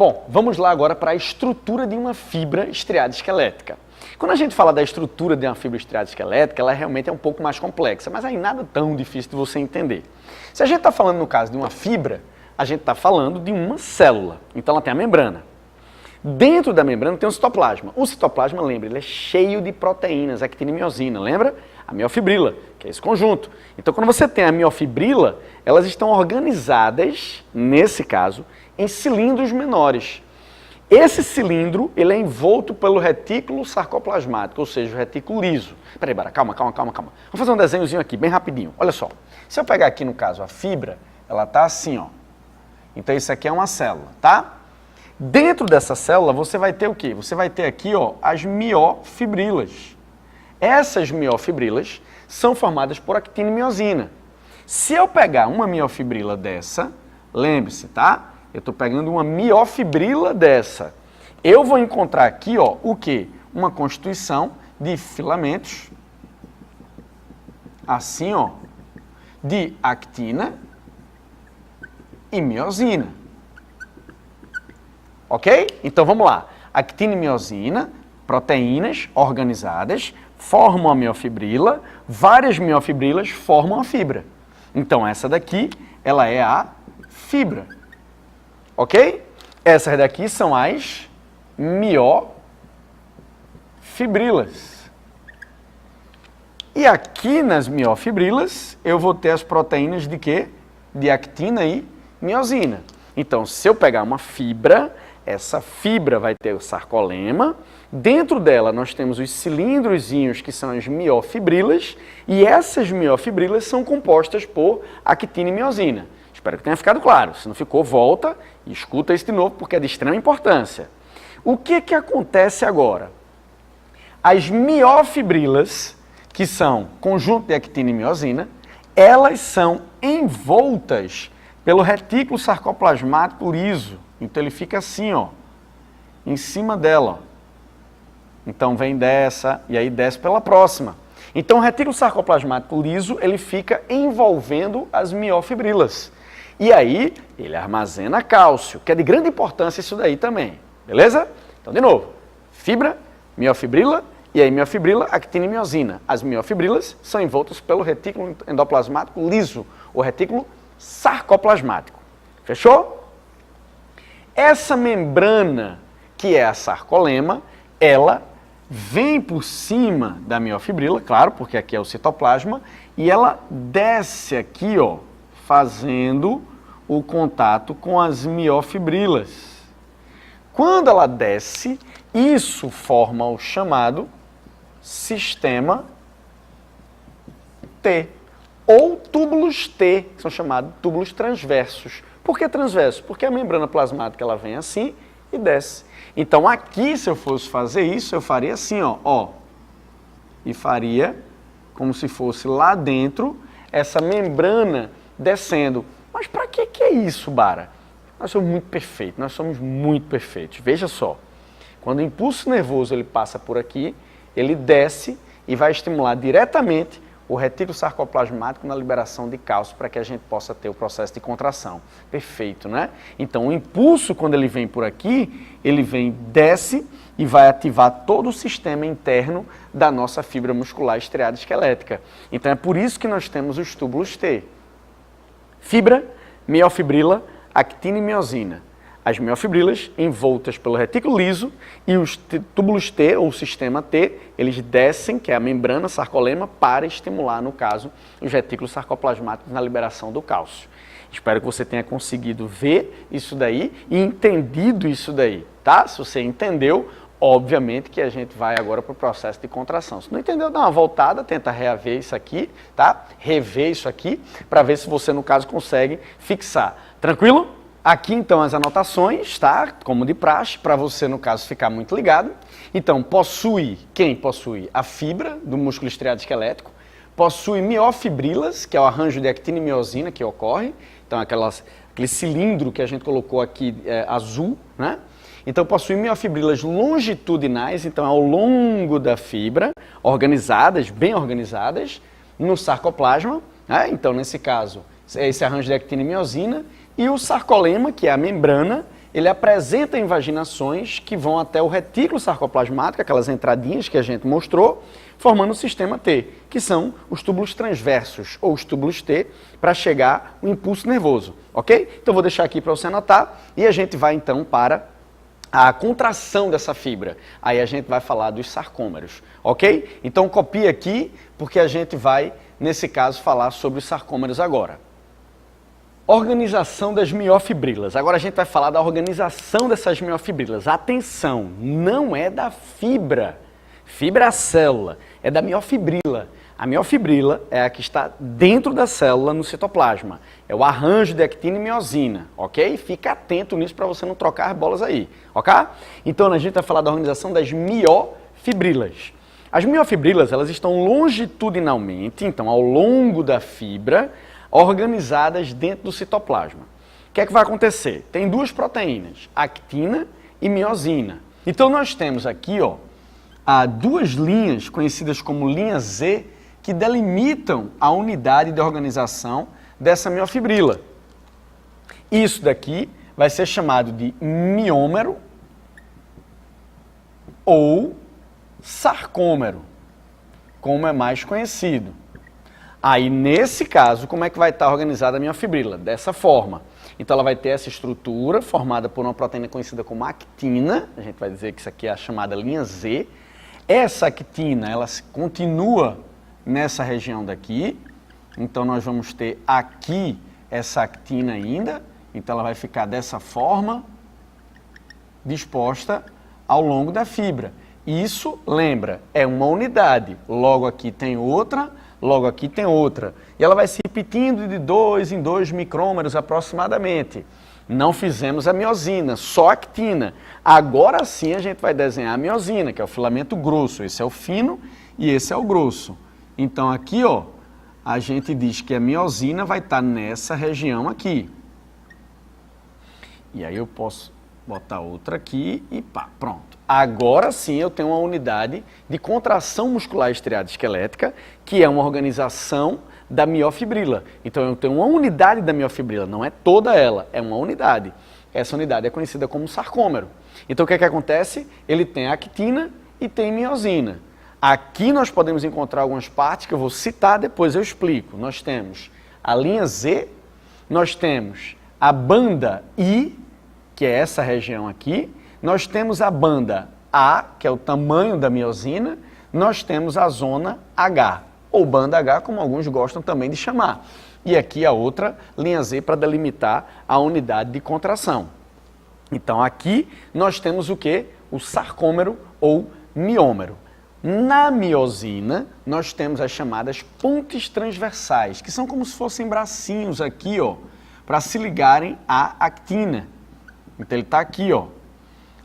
Bom, vamos lá agora para a estrutura de uma fibra estriada esquelética. Quando a gente fala da estrutura de uma fibra estriada esquelética, ela realmente é um pouco mais complexa, mas aí nada tão difícil de você entender. Se a gente está falando, no caso de uma fibra, a gente está falando de uma célula. Então ela tem a membrana. Dentro da membrana tem o citoplasma. O citoplasma, lembra, ele é cheio de proteínas, actina e miosina, lembra? A miofibrila, que é esse conjunto. Então quando você tem a miofibrila, elas estão organizadas, nesse caso, em cilindros menores. Esse cilindro, ele é envolto pelo retículo sarcoplasmático, ou seja, o retículo liso. Peraí, Bara, calma. Vamos fazer um desenhozinho aqui, bem rapidinho. Olha só, se eu pegar aqui, no caso, a fibra, ela tá assim, ó. Então isso aqui é uma célula, tá? Dentro dessa célula, você vai ter o quê? Você vai ter aqui, ó, as miofibrilas. Essas miofibrilas são formadas por actina e miosina. Se eu pegar uma miofibrila dessa, lembre-se, tá? Eu estou pegando uma miofibrila dessa. Eu vou encontrar aqui, ó, o quê? Uma constituição de filamentos, assim, ó, de actina e miosina. Ok? Então vamos lá. Actina e miosina, proteínas organizadas, formam a miofibrila, várias miofibrilas formam a fibra. Então essa daqui, ela é a fibra. Ok? Essas daqui são as miofibrilas. E aqui nas miofibrilas, eu vou ter as proteínas de quê? De actina e miosina. Então, se eu pegar uma fibra, essa fibra vai ter o sarcolema. Dentro dela, nós temos os cilindrozinhos, que são as miofibrilas. E essas miofibrilas são compostas por actina e miosina. Espero que tenha ficado claro. Se não ficou, volta e escuta isso de novo, porque é de extrema importância. O que acontece agora? As miofibrilas, que são conjunto de actina e miosina, elas são envoltas pelo retículo sarcoplasmático liso. Então ele fica assim, ó, em cima dela. Então vem dessa e aí desce pela próxima. Então o retículo sarcoplasmático liso, ele fica envolvendo as miofibrilas. E aí, ele armazena cálcio, que é de grande importância isso daí também, beleza? Então, de novo, fibra, miofibrila, e aí miofibrila, actina e miosina. As miofibrilas são envoltas pelo retículo endoplasmático liso, o retículo sarcoplasmático. Fechou? Essa membrana, que é a sarcolema, ela vem por cima da miofibrila, claro, porque aqui é o citoplasma, e ela desce aqui, ó, fazendo o contato com as miofibrilas. Quando ela desce, isso forma o chamado sistema T, ou túbulos T, que são chamados túbulos transversos. Por que transversos? Porque a membrana plasmática ela vem assim e desce. Então aqui, se eu fosse fazer isso, eu faria assim, ó, e faria como se fosse lá dentro essa membrana descendo. Mas para que é isso, Bara? Nós somos muito perfeitos. Veja só, quando o impulso nervoso ele passa por aqui, ele desce e vai estimular diretamente o retículo sarcoplasmático na liberação de cálcio para que a gente possa ter o processo de contração. Perfeito, né? Então o impulso, quando ele vem por aqui, ele vem, desce e vai ativar todo o sistema interno da nossa fibra muscular estriada esquelética. Então é por isso que nós temos os túbulos T. Fibra, miofibrila, actina e miosina. As miofibrilas envoltas pelo retículo liso e os túbulos T, ou sistema T, eles descem, que é a membrana sarcolema, para estimular, no caso, os retículos sarcoplasmáticos na liberação do cálcio. Espero que você tenha conseguido ver isso daí e entendido isso daí, tá? Se você entendeu, obviamente que a gente vai agora para o processo de contração. Se não entendeu, dá uma voltada, tenta rever isso aqui, tá? Rever isso aqui, para ver se você, no caso, consegue fixar. Tranquilo? Aqui, então, as anotações, tá? Como de praxe, para você, no caso, ficar muito ligado. Então, quem possui? A fibra do músculo estriado esquelético, possui miofibrilas, que é o arranjo de actina e miosina que ocorre. Então, aquele cilindro que a gente colocou aqui azul, né? Então, possui miofibrilas longitudinais, então ao longo da fibra, organizadas, bem organizadas, no sarcoplasma, né? Então, nesse caso, é esse arranjo de actina e miosina, e o sarcolema, que é a membrana, ele apresenta invaginações que vão até o retículo sarcoplasmático, aquelas entradinhas que a gente mostrou, formando o sistema T, que são os túbulos transversos, ou os túbulos T, para chegar o impulso nervoso, ok? Então vou deixar aqui para você anotar, e a gente vai então para a contração dessa fibra. Aí a gente vai falar dos sarcômeros, ok? Então copia aqui, porque a gente vai, nesse caso, falar sobre os sarcômeros agora. Organização das miofibrilas. Agora a gente vai falar da organização dessas miofibrilas. Atenção, não é da fibra. Fibra é a célula, é da miofibrila. A miofibrila é a que está dentro da célula no citoplasma. É o arranjo de actina e miosina, ok? Fica atento nisso para você não trocar as bolas aí, ok? Então a gente vai falar da organização das miofibrilas. As miofibrilas, elas estão longitudinalmente, então ao longo da fibra, organizadas dentro do citoplasma. O que é que vai acontecer? Tem duas proteínas, actina e miosina. Então nós temos aqui, ó, duas linhas conhecidas como linha Z, que delimitam a unidade de organização dessa miofibrila. Isso daqui vai ser chamado de miômero ou sarcômero, como é mais conhecido. Aí, nesse caso, como é que vai estar organizada a miofibrila? Dessa forma. Então, ela vai ter essa estrutura formada por uma proteína conhecida como actina, a gente vai dizer que isso aqui é a chamada linha Z. Essa actina, ela continua nessa região daqui, então nós vamos ter aqui essa actina ainda, então ela vai ficar dessa forma, disposta ao longo da fibra. Isso, lembra, é uma unidade, logo aqui tem outra, logo aqui tem outra, e ela vai se repetindo de 2 em 2 micrômeros aproximadamente. Não fizemos a miosina, só a actina. Agora sim a gente vai desenhar a miosina, que é o filamento grosso. Esse é o fino e esse é o grosso. Então aqui, ó, a gente diz que a miosina vai estar nessa região aqui. E aí eu posso botar outra aqui e pá, pronto. Agora sim eu tenho uma unidade de contração muscular estriada esquelética, que é uma organização da miofibrila. Então eu tenho uma unidade da miofibrila, não é toda ela, é uma unidade. Essa unidade é conhecida como sarcômero. Então o que é que acontece? Ele tem actina e tem miosina. Aqui nós podemos encontrar algumas partes que eu vou citar, depois eu explico. Nós temos a linha Z, nós temos a banda I, que é essa região aqui, nós temos a banda A, que é o tamanho da miosina, nós temos a zona H, ou banda H, como alguns gostam também de chamar. E aqui a outra linha Z para delimitar a unidade de contração. Então aqui nós temos o que? O sarcômero ou miômero. Na miosina, nós temos as chamadas pontes transversais, que são como se fossem bracinhos aqui, ó, para se ligarem à actina. Então ele está aqui, ó.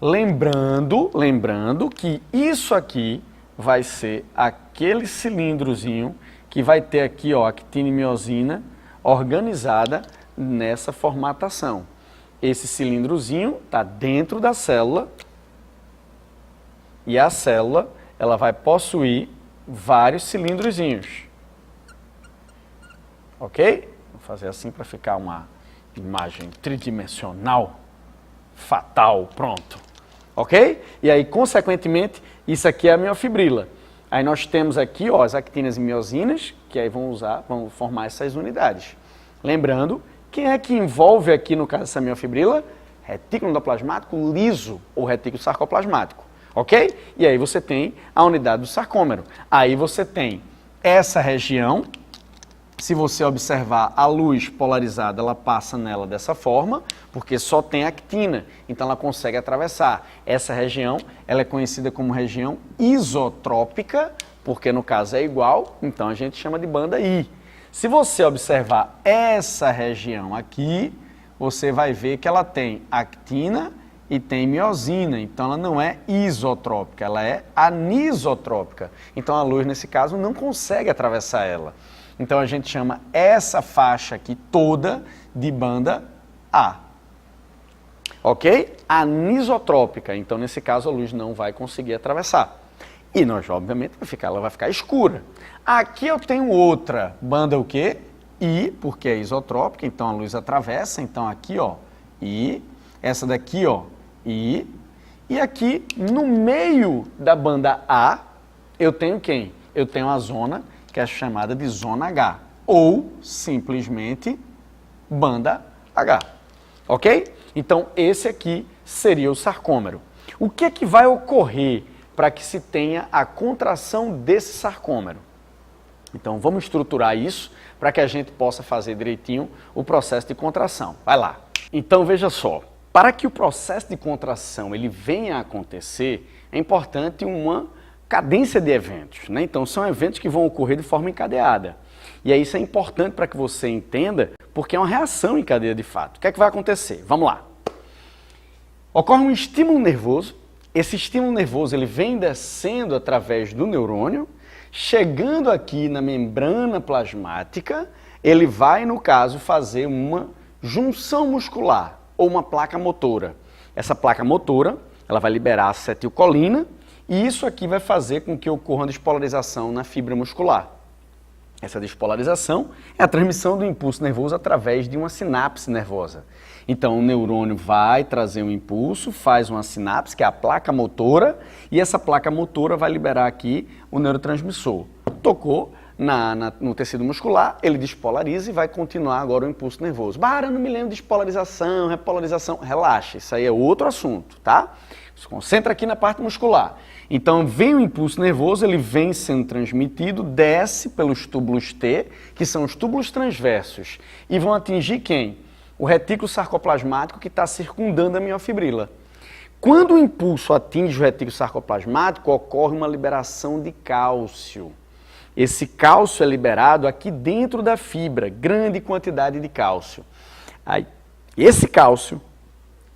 Lembrando que isso aqui vai ser aquele cilindrozinho que vai ter aqui, ó, actina e miosina organizada nessa formatação. Esse cilindrozinho está dentro da célula e a célula ela vai possuir vários cilindrozinhos. Ok? Vou fazer assim para ficar uma imagem tridimensional, fatal, pronto. Ok? E aí, consequentemente, isso aqui é a miofibrila. Aí nós temos aqui, ó, as actinas e miosinas, que aí vão formar essas unidades. Lembrando, quem é que envolve aqui, no caso dessa miofibrila? Retículo endoplasmático liso ou retículo sarcoplasmático. Ok? E aí você tem a unidade do sarcômero. Aí você tem essa região. Se você observar a luz polarizada, ela passa nela dessa forma, porque só tem actina, então ela consegue atravessar. Essa região, ela é conhecida como região isotrópica, porque no caso é igual, então a gente chama de banda I. Se você observar essa região aqui, você vai ver que ela tem actina e tem miosina, então ela não é isotrópica, ela é anisotrópica. Então a luz, nesse caso, não consegue atravessar ela. Então a gente chama essa faixa aqui toda de banda A. Ok? Anisotrópica. Então nesse caso a luz não vai conseguir atravessar. E nós, obviamente, ela vai ficar escura. Aqui eu tenho outra banda o quê? I, porque é isotrópica, então a luz atravessa. Então aqui, ó, I. essa daqui, ó, I, e aqui no meio da banda A, eu tenho quem? Eu tenho a zona que é chamada de zona H, ou simplesmente banda H, ok? Então esse aqui seria o sarcômero. O que é que vai ocorrer para que se tenha a contração desse sarcômero? Então vamos estruturar isso para que a gente possa fazer direitinho o processo de contração. Vai lá. Então veja só, para que o processo de contração ele venha a acontecer, é importante uma cadência de eventos, né? Então são eventos que vão ocorrer de forma encadeada. E aí isso é importante para que você entenda, porque é uma reação em cadeia de fato. O que é que vai acontecer? Vamos lá. Ocorre um estímulo nervoso, esse estímulo nervoso ele vem descendo através do neurônio, chegando aqui na membrana plasmática, ele vai, no caso, fazer uma junção muscular ou uma placa motora. Essa placa motora, ela vai liberar acetilcolina e isso aqui vai fazer com que ocorra uma despolarização na fibra muscular. Essa despolarização é a transmissão do impulso nervoso através de uma sinapse nervosa. Então, o neurônio vai trazer um impulso, faz uma sinapse, que é a placa motora, e essa placa motora vai liberar aqui o neurotransmissor. Tocou no tecido muscular, ele despolariza e vai continuar agora o impulso nervoso. Eu não me lembro de despolarização, repolarização. Relaxa, isso aí é outro assunto, tá? Se concentra aqui na parte muscular. Então, vem o impulso nervoso, ele vem sendo transmitido, desce pelos túbulos T, que são os túbulos transversos, e vão atingir quem? O retículo sarcoplasmático que está circundando a miofibrila. Quando o impulso atinge o retículo sarcoplasmático, ocorre uma liberação de cálcio. Esse cálcio é liberado aqui dentro da fibra, grande quantidade de cálcio. Aí, esse cálcio,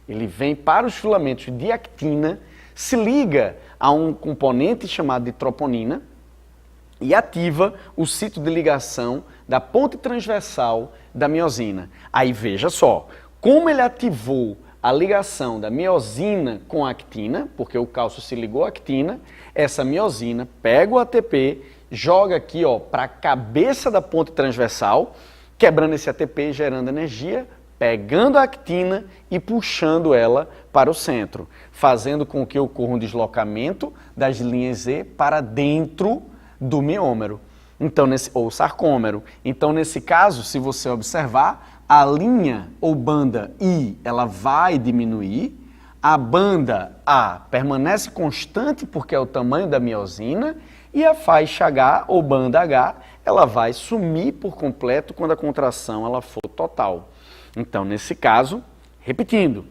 ele vem para os filamentos de actina, se liga a um componente chamado de troponina e ativa o sítio de ligação da ponte transversal da miosina. Aí veja só, como ele ativou a ligação da miosina com a actina, porque o cálcio se ligou à actina, essa miosina pega o ATP, joga aqui para a cabeça da ponte transversal, quebrando esse ATP, gerando energia, pegando a actina e puxando ela para o centro, fazendo com que ocorra um deslocamento das linhas Z para dentro do miômero, ou sarcômero. Então, nesse caso, se você observar, a linha ou banda I, ela vai diminuir, a banda A permanece constante porque é o tamanho da miosina, e a faixa H ou banda H, ela vai sumir por completo quando a contração ela for total. Então, nesse caso, repetindo,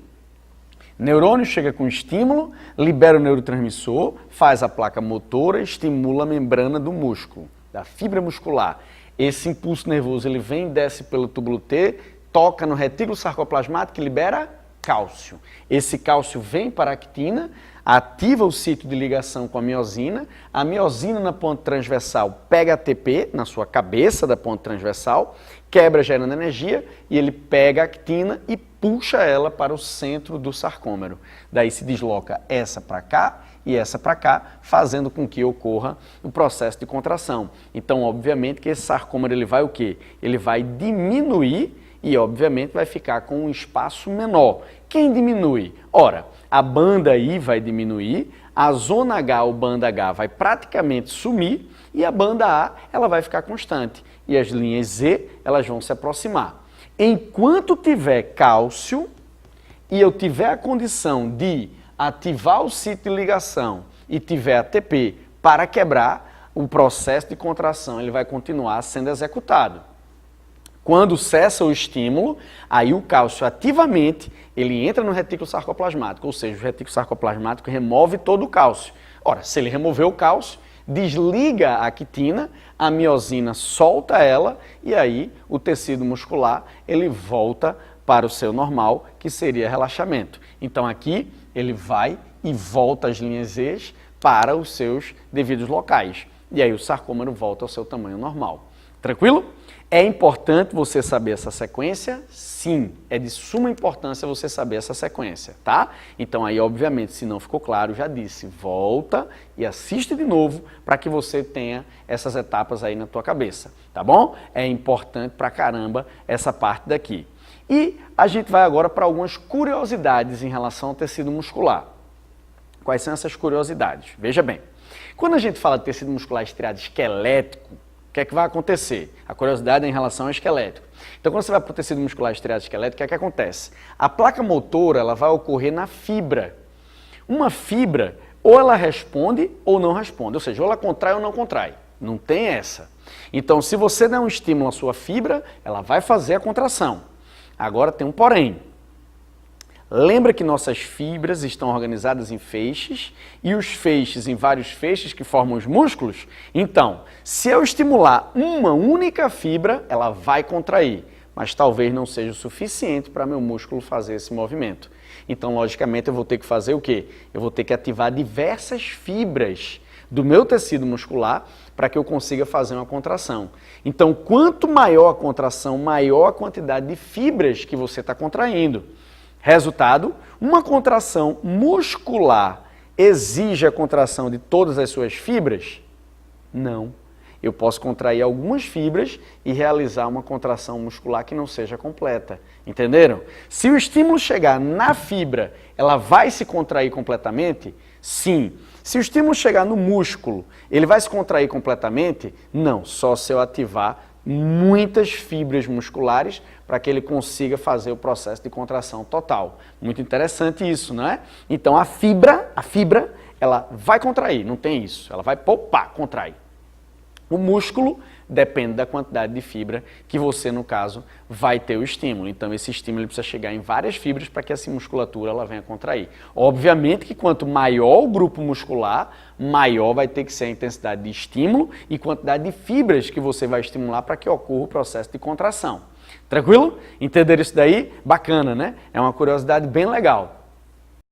neurônio chega com estímulo, libera o neurotransmissor, faz a placa motora, estimula a membrana do músculo, da fibra muscular. Esse impulso nervoso ele vem, desce pelo túbulo T, toca no retículo sarcoplasmático e libera cálcio. Esse cálcio vem para a actina, ativa o sítio de ligação com a miosina na ponte transversal pega ATP na sua cabeça da ponte transversal, quebra gerando energia e ele pega a actina e puxa ela para o centro do sarcômero. Daí se desloca essa para cá e essa para cá, fazendo com que ocorra o processo de contração. Então, obviamente que esse sarcômero ele vai o quê? Ele vai diminuir e, obviamente, vai ficar com um espaço menor. Quem diminui? Ora, a banda I vai diminuir, a zona H ou banda H vai praticamente sumir e a banda A ela vai ficar constante. E as linhas Z elas vão se aproximar. Enquanto tiver cálcio e eu tiver a condição de ativar o sítio de ligação e tiver ATP para quebrar, o processo de contração ele vai continuar sendo executado. Quando cessa o estímulo, aí o cálcio ativamente ele entra no retículo sarcoplasmático, ou seja, o retículo sarcoplasmático remove todo o cálcio. Ora, se ele removeu o cálcio, desliga a actina, a miosina solta ela e aí o tecido muscular ele volta para o seu normal, que seria relaxamento. Então aqui ele vai e volta as linhas Z para os seus devidos locais. E aí o sarcômero volta ao seu tamanho normal. Tranquilo? É importante você saber essa sequência? Sim, é de suma importância você saber essa sequência, tá? Então aí, obviamente, se não ficou claro, já disse, volta e assiste de novo para que você tenha essas etapas aí na tua cabeça, tá bom? É importante pra caramba essa parte daqui. E a gente vai agora para algumas curiosidades em relação ao tecido muscular. Quais são essas curiosidades? Veja bem, quando a gente fala de tecido muscular estriado esquelético, o que é que vai acontecer? A curiosidade é em relação ao esquelético. Então, quando você vai para o tecido muscular estriado esquelético, o que é que acontece? A placa motora ela vai ocorrer na fibra. Uma fibra, ou ela responde ou não responde, ou seja, ou ela contrai ou não contrai. Não tem essa. Então, se você der um estímulo à sua fibra, ela vai fazer a contração. Agora tem um porém. Lembra que nossas fibras estão organizadas em feixes e os feixes em vários feixes que formam os músculos? Então, se eu estimular uma única fibra, ela vai contrair, mas talvez não seja o suficiente para meu músculo fazer esse movimento. Então, logicamente, eu vou ter que fazer o quê? Eu vou ter que ativar diversas fibras do meu tecido muscular para que eu consiga fazer uma contração. Então, quanto maior a contração, maior a quantidade de fibras que você está contraindo. Resultado, uma contração muscular exige a contração de todas as suas fibras? Não. Eu posso contrair algumas fibras e realizar uma contração muscular que não seja completa. Entenderam? Se o estímulo chegar na fibra, ela vai se contrair completamente? Sim. Se o estímulo chegar no músculo, ele vai se contrair completamente? Não. Só se eu ativar muitas fibras musculares para que ele consiga fazer o processo de contração total. Muito interessante isso, não é? Então a fibra, ela vai contrair, não tem isso. Ela vai poupar, contrair. O músculo depende da quantidade de fibra que você, no caso, vai ter o estímulo. Então esse estímulo precisa chegar em várias fibras para que essa musculatura ela venha contrair. Obviamente que quanto maior o grupo muscular, maior vai ter que ser a intensidade de estímulo e quantidade de fibras que você vai estimular para que ocorra o processo de contração. Tranquilo? Entenderam isso daí? Bacana, né? É uma curiosidade bem legal.